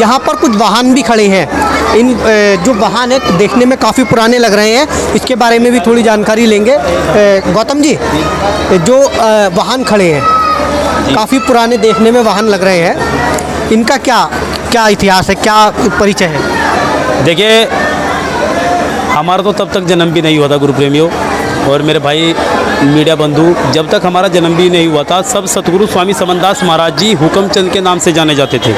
यहाँ पर कुछ वाहन भी खड़े हैं। इन जो वाहन है देखने में काफ़ी पुराने लग रहे हैं, इसके बारे में भी थोड़ी जानकारी लेंगे। गौतम जी, जो वाहन खड़े हैं काफ़ी पुराने देखने में वाहन लग रहे हैं, इनका क्या क्या इतिहास है, क्या परिचय है? देखिए, हमारा तो तब तक जन्म भी नहीं हुआ था गुरु प्रेमियों और मेरे भाई मीडिया बंधु, जब तक हमारा जन्म भी नहीं हुआ था सब सतगुरु स्वामी समनदास महाराज जी हुक्मचंद के नाम से जाने जाते थे।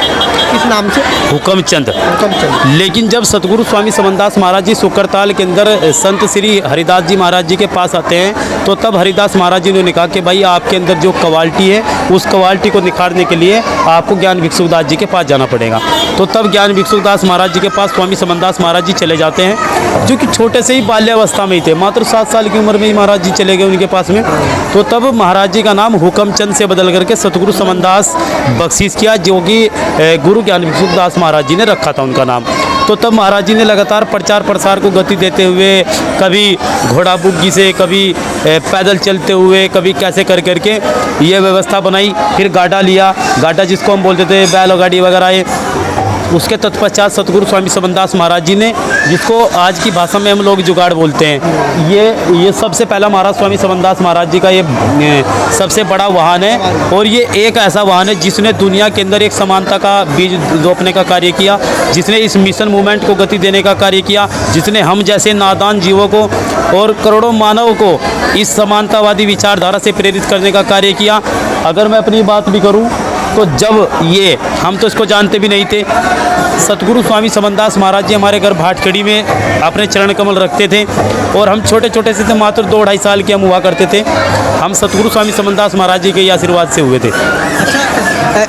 किस नाम से? हुक्मचंद। हुक्मचंद। लेकिन जब सतगुरु स्वामी समनदास महाराज जी सुकरताल के अंदर संत श्री हरिदास जी महाराज जी के पास आते हैं, तो तब हरिदास महाराज जी ने कहा कि भाई आपके अंदर जो क्वालिटी है उस क्वालिटी को निखारने के लिए आपको ज्ञान भिक्षुदास जी के पास जाना पड़ेगा। तो तब ज्ञान भिक्षुदास महाराज जी के पास स्वामी समनदास महाराज जी चले जाते हैं, जो कि छोटे से ही बाल्यावस्था में ही थे, मात्र 7 साल की उम्र में ही महाराज जी चले गए उनके पास में। तो तब महाराज जी का नाम हुक्मचंद से बदल करके सतगुरु समनदास बख्शीश किया, जो कि गुरु ज्ञान भिक्षुदास महाराज जी ने रखा था उनका नाम। तो तब महाराज जी ने लगातार प्रचार प्रसार को गति देते हुए कभी घोड़ा बुग्गी से, कभी पैदल चलते हुए, कभी कैसे कर करके ये व्यवस्था बनाई। फिर गाड़ा लिया, गाड़ा जिसको हम बोलते थे बैलगाड़ी वगैरह, उसके तत्पश्चात सतगुरु स्वामी समनदास महाराज जी ने, जिसको आज की भाषा में हम लोग जुगाड़ बोलते हैं, ये सबसे पहला महाराज स्वामी समनदास महाराज जी का ये सबसे बड़ा वाहन है। और ये एक ऐसा वाहन है जिसने दुनिया के अंदर एक समानता का बीज रोपने का कार्य किया, जिसने इस मिशन मूवमेंट को गति देने का कार्य किया, जिसने हम जैसे नादान जीवों को और करोड़ों मानव को इस समानतावादी विचारधारा से प्रेरित करने का कार्य किया। अगर मैं अपनी बात भी करूं तो जब ये हम तो इसको जानते भी नहीं थे, सतगुरु स्वामी समनदास महाराज जी हमारे घर भाटखड़ी में अपने चरण कमल रखते थे और हम छोटे छोटे से थे, मात्र 2-2.5 साल के हम हुआ करते थे। हम सतगुरु स्वामी समनदास महाराज जी के आशीर्वाद से हुए थे।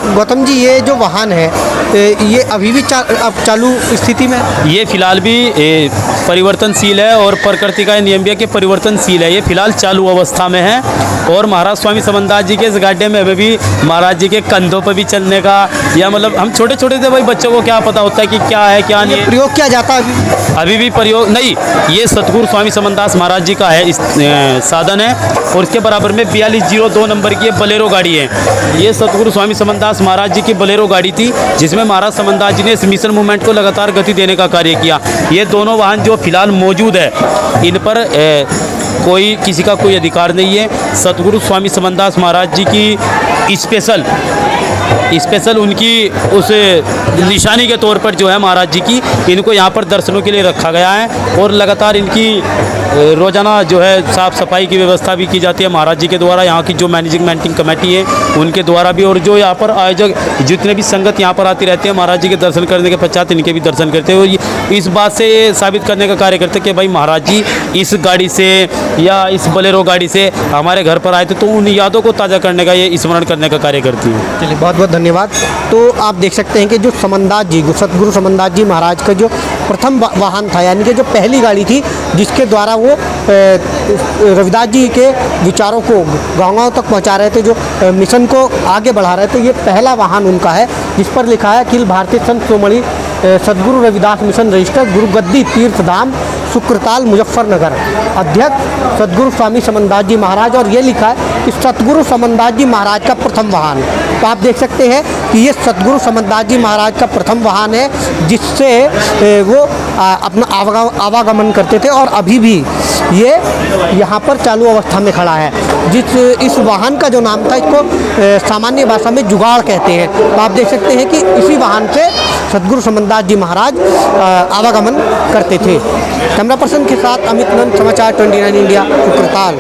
गौतम जी, ये जो वाहन है ये अभी भी अब चालू स्थिति में? ये फिलहाल भी परिवर्तनशील है और प्रकृति का नियम भी के परिवर्तनशील है। ये फिलहाल चालू अवस्था में है और महाराज स्वामी समनदास जी के इस गाड्डे में अभी भी महाराज जी के कंधों पर भी चलने का, या मतलब हम छोटे छोटे थे भाई, बच्चों को क्या पता होता है कि क्या है क्या नहीं है। प्रयोग किया जाता है अभी भी प्रयोग नहीं, ये सतगुरु स्वामी समनदास महाराज जी का है इस साधन है। और इसके बराबर में 4202 नंबर की बलेरो गाड़ी है। ये सतगुरु स्वामी समनदास महाराज जी की बलेरो गाड़ी थी, जिसमें महाराज समनदास जी ने इस मिशन मूवमेंट को लगातार गति देने का कार्य किया। ये दोनों वाहन जो फिलहाल मौजूद है, इन पर कोई किसी का कोई अधिकार नहीं है। सतगुरु स्वामी समनदास महाराज जी की स्पेशल उनकी उस निशानी के तौर पर जो है महाराज जी की, इनको यहाँ पर दर्शनों के लिए रखा गया है और लगातार इनकी रोज़ाना जो है साफ़ सफाई की व्यवस्था भी की जाती है महाराज जी के द्वारा। यहाँ की जो मैनेजमेंटिंग कमेटी है उनके द्वारा भी, और जो यहाँ पर आयोजक जितने भी संगत यहाँ पर आती रहती है, महाराज जी के दर्शन करने के पश्चात इनके भी दर्शन करते हैं। और इस बात से ये साबित करने का कार्य करते हैं कि भाई महाराज जी इस गाड़ी से या इस बलेरो गाड़ी से हमारे घर पर आए थे, तो उन यादों को ताज़ा करने का, ये स्मरण करने का कार्य करती है। चलिए, बहुत बहुत धन्यवाद। तो आप देख सकते हैं कि जो समनदास जी, सतगुरु समनदास जी महाराज का जो प्रथम वाहन था, यानी कि जो पहली गाड़ी थी जिसके द्वारा वो रविदास जी के विचारों को गाँव-गाँव तक पहुंचा रहे थे, जो मिशन को आगे बढ़ा रहे थे, ये पहला वाहन उनका है जिस पर लिखा है अखिल भारतीय संत शिरोमणि सतगुरु रविदास मिशन रजिस्टर, गुरु गद्दी तीर्थ धाम, सुकरताल, मुजफ्फरनगर, अध्यक्ष सतगुरु स्वामी समनदास जी महाराज। और ये लिखा है कि सतगुरु समनदास जी महाराज का प्रथम वाहन। तो आप देख सकते हैं कि ये सतगुरु समनदास जी महाराज का प्रथम वाहन है जिससे वो अपना आवागमन करते थे और अभी भी ये यहाँ पर चालू अवस्था में खड़ा है। इस वाहन का जो नाम था, इसको सामान्य भाषा में जुगाड़ कहते हैं। तो आप देख सकते हैं कि इसी वाहन से सतगुरु समनदास जी महाराज आवागमन करते थे। कैमरा पर्सन के साथ अमित नंद, समाचार 29 इंडिया, सुकरताल।